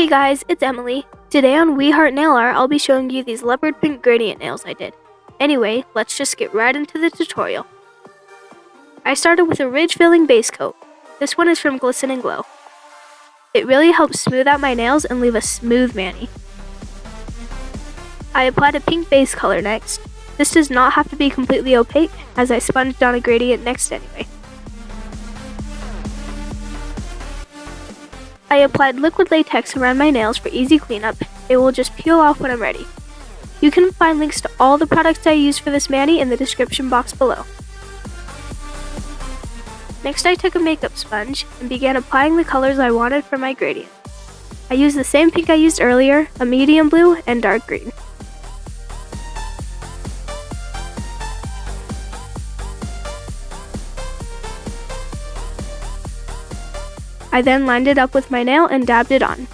Hey guys, it's Emily. Today on We Heart Nail Art, I'll be showing you these leopard print gradient nails I did. Anyway, let's just get right into the tutorial. I started with a ridge filling base coat. This one is from Glisten and Glow. It really helps smooth out my nails and leave a smooth mani. I applied a pink base color next. This does not have to be completely opaque, as I sponged on a gradient next anyway. I applied liquid latex around my nails for easy cleanup. It will just peel off when I'm ready. You can find links to all the products I used for this mani in the description box below. Next, I took a makeup sponge and began applying the colors I wanted for my gradient. I used the same pink I used earlier, a medium blue, and dark green. I then lined it up with my nail and dabbed it on.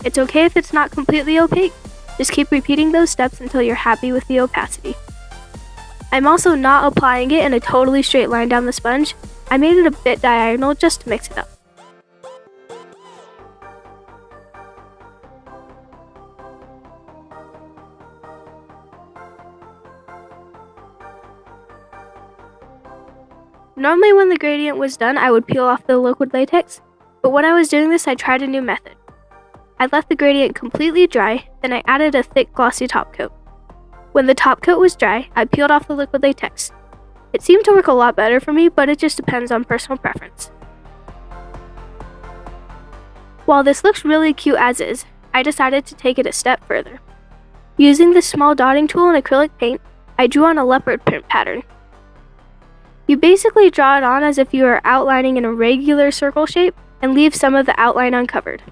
It's okay if it's not completely opaque, just keep repeating those steps until you're happy with the opacity. I'm also not applying it in a totally straight line down the sponge. I made it a bit diagonal just to mix it up. Normally when the gradient was done, I would peel off the liquid latex. But when I was doing this, I tried a new method. I left the gradient completely dry, then I added a thick glossy top coat. When the top coat was dry, I peeled off the liquid latex. It seemed to work a lot better for me, but it just depends on personal preference. While this looks really cute as is, I decided to take it a step further. Using this small dotting tool and acrylic paint, I drew on a leopard print pattern. You basically draw it on as if you were outlining in a regular circle shape, and leave some of the outline uncovered.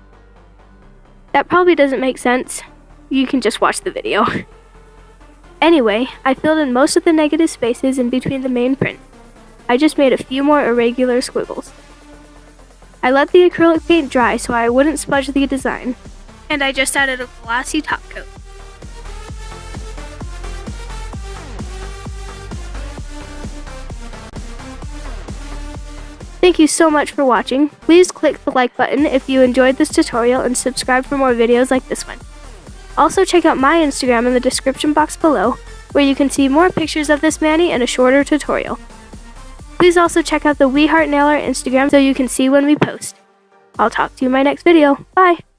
That probably doesn't make sense. You can just watch the video. Anyway, I filled in most of the negative spaces in between the main print. I just made a few more irregular squiggles. I let the acrylic paint dry so I wouldn't smudge the design, and I just added a glossy top coat. Thank you so much for watching. Please click the like button if you enjoyed this tutorial and subscribe for more videos like this one. Also check out my Instagram in the description box below, where you can see more pictures of this mani and a shorter tutorial. Please also check out the We Heart Nail Art Instagram so you can see when we post. I'll talk to you in my next video. Bye!